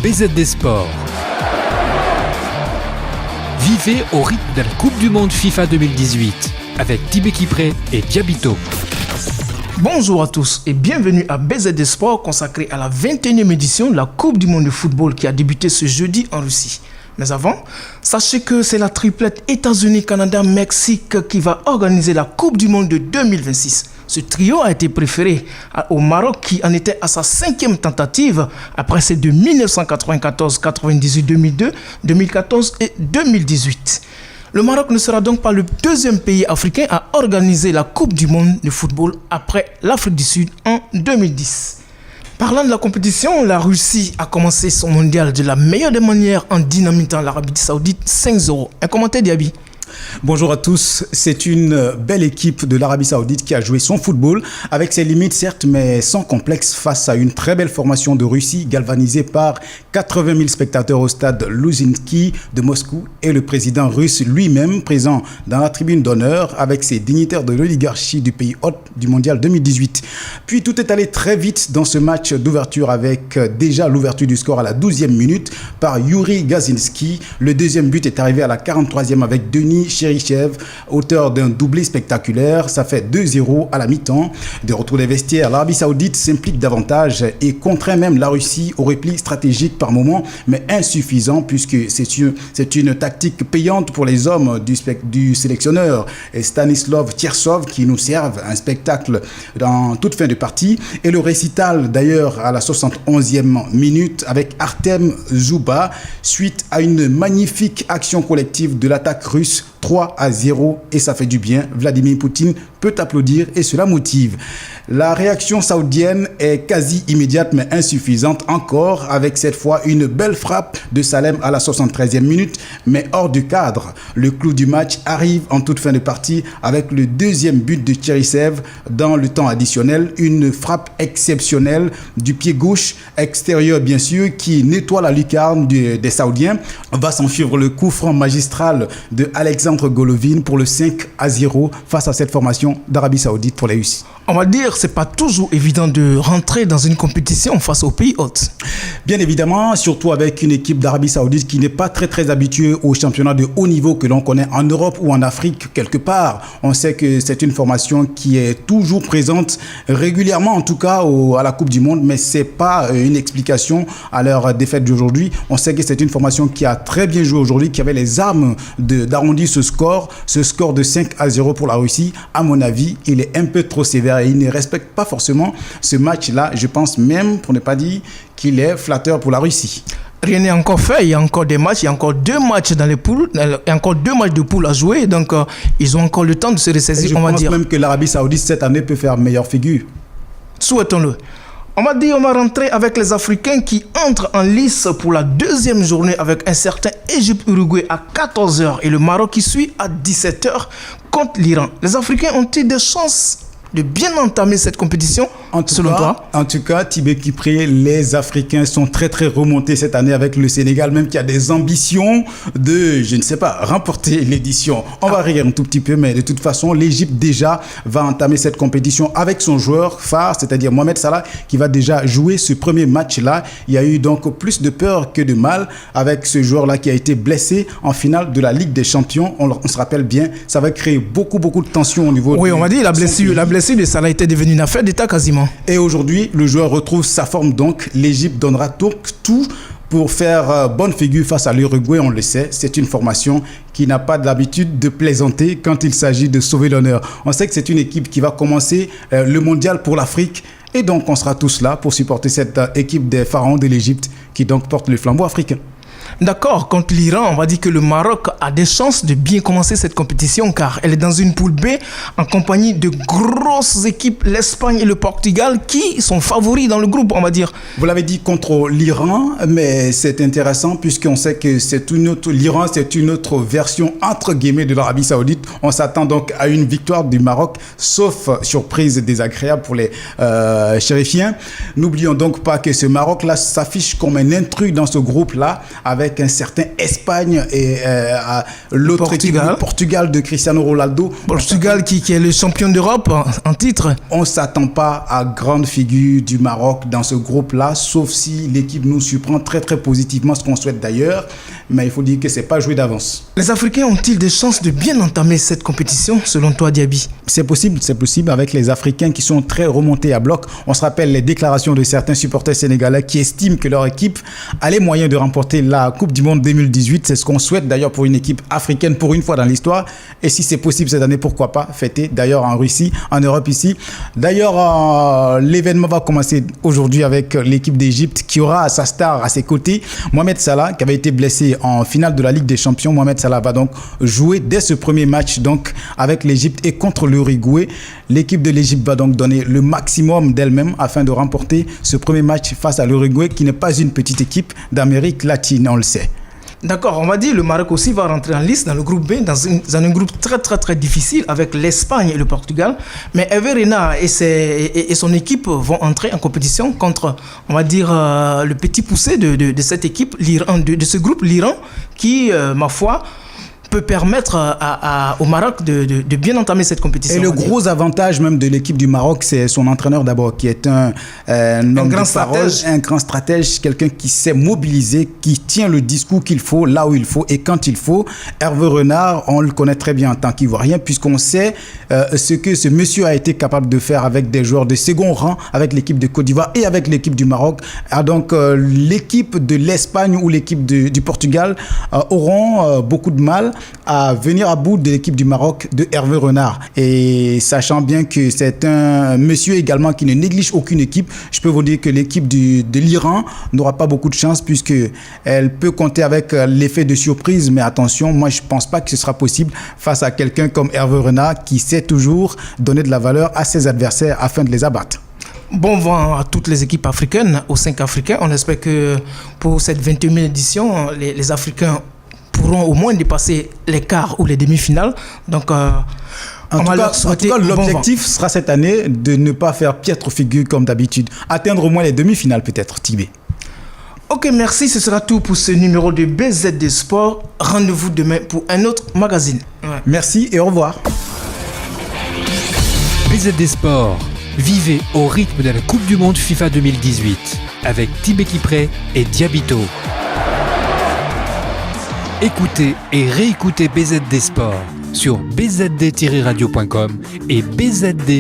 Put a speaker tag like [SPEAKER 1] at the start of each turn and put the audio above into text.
[SPEAKER 1] BZD Sport. Vivez au rythme de la Coupe du Monde FIFA 2018 avec Tibé Kipré et Diabito.
[SPEAKER 2] Bonjour à tous et bienvenue à BZD Sport consacré à la 21e édition de la Coupe du Monde de football qui a débuté ce jeudi en Russie. Mais avant, sachez que c'est la triplette États-Unis-Canada-Mexique qui va organiser la Coupe du Monde de 2026. Ce trio a été préféré au Maroc qui en était à sa 5e tentative après celle de 1994, 98, 2002, 2014 et 2018. Le Maroc ne sera donc pas le deuxième pays africain à organiser la Coupe du Monde de football après l'Afrique du Sud en 2010. Parlant de la compétition, la Russie a commencé son mondial de la meilleure des manières en dynamitant l'Arabie Saoudite 5-0. Un commentaire Diaby.
[SPEAKER 3] Bonjour à tous, c'est une belle équipe de l'Arabie Saoudite qui a joué son football avec ses limites certes mais sans complexe face à une très belle formation de Russie galvanisée par 80 000 spectateurs au stade Louzhinki de Moscou et le président russe lui-même présent dans la tribune d'honneur avec ses dignitaires de l'oligarchie du pays hôte du mondial 2018. Puis tout est allé très vite dans ce match d'ouverture avec déjà l'ouverture du score à la 12e minute par Yuri Gazinski. Le deuxième but est arrivé à la 43e avec Denis Cherichev, auteur d'un doublé spectaculaire. Ça fait 2-0 à la mi-temps. De retour des vestiaires, l'Arabie Saoudite s'implique davantage et contraint même la Russie au repli stratégique par moment, mais insuffisant puisque c'est une tactique payante pour les hommes du sélectionneur Stanislav Tchersov qui nous servent un spectacle dans toute fin de partie. Et le récital d'ailleurs à la 71e minute avec Artem Zouba suite à une magnifique action collective de l'attaque russe 3-0 et ça fait du bien. Vladimir Poutine peut applaudir et cela motive. La réaction saoudienne est quasi immédiate mais insuffisante encore avec cette fois une belle frappe de Salem à la 73e minute mais hors du cadre. Le clou du match arrive en toute fin de partie avec le deuxième but de Cherichev dans le temps additionnel. Une frappe exceptionnelle du pied gauche extérieur bien sûr qui nettoie la lucarne des Saoudiens. Va s'en suivre le coup franc magistral de Alexandre Golovin pour le 5-0 face à cette formation d'Arabie Saoudite pour les Russes.
[SPEAKER 2] On va dire c'est pas toujours évident de rentrer dans une compétition face aux pays hôtes.
[SPEAKER 3] Bien évidemment, surtout avec une équipe d'Arabie Saoudite qui n'est pas très habituée aux championnats de haut niveau que l'on connaît en Europe ou en Afrique quelque part. On sait que c'est une formation qui est toujours présente régulièrement en tout cas à la Coupe du Monde, mais c'est pas une explication à leur défaite d'aujourd'hui. On sait que c'est une formation qui a très bien joué aujourd'hui, qui avait les armes d'arrondir ce score de 5-0 pour la Russie. À mon avis, il est un peu trop sévère et il ne respecte pas forcément ce match-là. Je pense même, pour ne pas dire, qu'il est flatteur pour la Russie.
[SPEAKER 2] Rien n'est encore fait, il y a encore des matchs, il y a encore 2 matchs dans les poules, il y a encore 2 matchs de poules à jouer, donc ils ont encore le temps de se ressaisir,
[SPEAKER 3] je pense même que l'Arabie Saoudite cette année peut faire meilleure figure.
[SPEAKER 2] Souhaitons-le. On va rentrer avec les Africains qui entrent en lice pour la 2e journée avec un certain Égypte-Uruguay à 14h et le Maroc qui suit à 17h contre l'Iran. Les Africains ont-ils des chances de bien entamer cette compétition selon toi?
[SPEAKER 3] En tout cas, Tibé Kipré, les Africains sont très remontés cette année avec le Sénégal, même qui a des ambitions de, je ne sais pas, remporter l'édition. On va rire un tout petit peu, mais de toute façon, l'Égypte déjà va entamer cette compétition avec son joueur phare, c'est-à-dire Mohamed Salah, qui va déjà jouer ce premier match-là. Il y a eu donc plus de peur que de mal avec ce joueur-là qui a été blessé en finale de la Ligue des Champions. On se rappelle bien, ça va créer beaucoup de tension au niveau
[SPEAKER 2] on va dire la blessure de Salah était devenue une affaire d'État quasiment.
[SPEAKER 3] Et aujourd'hui, le joueur retrouve sa forme donc. L'Égypte donnera donc tout pour faire bonne figure face à l'Uruguay, on le sait. C'est une formation qui n'a pas l'habitude de plaisanter quand il s'agit de sauver l'honneur. On sait que c'est une équipe qui va commencer le mondial pour l'Afrique. Et donc, on sera tous là pour supporter cette équipe des pharaons de l'Égypte qui donc porte le flambeau africain.
[SPEAKER 2] D'accord, contre l'Iran, on va dire que le Maroc a des chances de bien commencer cette compétition car elle est dans une poule B en compagnie de grosses équipes, l'Espagne et le Portugal qui sont favoris dans le groupe, on va dire.
[SPEAKER 3] Vous l'avez dit contre l'Iran, mais c'est intéressant puisqu'on sait que l'Iran, c'est une autre version entre guillemets de l'Arabie Saoudite. On s'attend donc à une victoire du Maroc, sauf surprise désagréable pour les chérifiens. N'oublions donc pas que ce Maroc-là s'affiche comme un intrus dans ce groupe-là avec avec un certain Espagne et l'autre équipe, le Portugal de Cristiano Ronaldo.
[SPEAKER 2] Portugal qui est le champion d'Europe en titre.
[SPEAKER 3] On ne s'attend pas à grande figure du Maroc dans ce groupe-là, sauf si l'équipe nous surprend très très positivement, ce qu'on souhaite d'ailleurs. Mais il faut dire que ce n'est pas joué d'avance.
[SPEAKER 2] Les Africains ont-ils des chances de bien entamer cette compétition, selon toi, Diaby?
[SPEAKER 3] C'est possible avec les Africains qui sont très remontés à bloc. On se rappelle les déclarations de certains supporters sénégalais qui estiment que leur équipe a les moyens de remporter la Coupe du Monde 2018. C'est ce qu'on souhaite d'ailleurs pour une équipe africaine pour une fois dans l'histoire. Et si c'est possible cette année, pourquoi pas fêter d'ailleurs en Russie, en Europe ici. D'ailleurs, l'événement va commencer aujourd'hui avec l'équipe d'Égypte qui aura sa star à ses côtés, Mohamed Salah, qui avait été blessé en finale de la Ligue des Champions. Mohamed Salah va donc jouer dès ce premier match donc avec l'Égypte et contre l'Uruguay. L'équipe de l'Égypte va donc donner le maximum d'elle-même afin de remporter ce premier match face à l'Uruguay qui n'est pas une petite équipe d'Amérique latine, on le sait.
[SPEAKER 2] D'accord, on va dire le Maroc aussi va rentrer en liste dans le groupe B, dans un groupe très très très difficile avec l'Espagne et le Portugal. Mais Hervé Renard et son équipe vont entrer en compétition contre, on va dire, le petit poussé de cette équipe, l'Iran, de ce groupe, l'Iran, qui, ma foi, peut permettre au Maroc de bien entamer cette compétition.
[SPEAKER 3] Et le gros avantage même de l'équipe du Maroc, c'est son entraîneur d'abord, qui est un grand stratège. Un grand stratège, quelqu'un qui sait mobiliser, qui tient le discours qu'il faut, là où il faut et quand il faut. Hervé Renard, on le connaît très bien en tant qu'Ivoirien, puisqu'on sait ce que ce monsieur a été capable de faire avec des joueurs de second rang, avec l'équipe de Côte d'Ivoire et avec l'équipe du Maroc. Donc l'équipe de l'Espagne ou l'équipe du Portugal auront beaucoup de mal à venir à bout de l'équipe du Maroc de Hervé Renard. Et sachant bien que c'est un monsieur également qui ne néglige aucune équipe, je peux vous dire que l'équipe de l'Iran n'aura pas beaucoup de chance puisqu'elle peut compter avec l'effet de surprise. Mais attention, moi je ne pense pas que ce sera possible face à quelqu'un comme Hervé Renard qui sait toujours donner de la valeur à ses adversaires afin de les abattre.
[SPEAKER 2] Bon vent à toutes les équipes africaines, aux 5 Africains. On espère que pour cette 21e édition, les Africains pourront au moins dépasser les quarts ou les demi-finales. Donc,
[SPEAKER 3] en tout cas, l'objectif sera cette année de ne pas faire piètre figure comme d'habitude. Atteindre au moins les demi-finales peut-être, Tibé.
[SPEAKER 2] Ok, merci. Ce sera tout pour ce numéro de BZD Sport. Rendez-vous demain pour un autre magazine.
[SPEAKER 3] Ouais. Merci et au revoir.
[SPEAKER 1] BZD Sport. Vivez au rythme de la Coupe du Monde FIFA 2018 avec Tibé Kipré et Diabito. Écoutez et réécoutez BZD Sport sur bzd-radio.com et bzd-tv.com.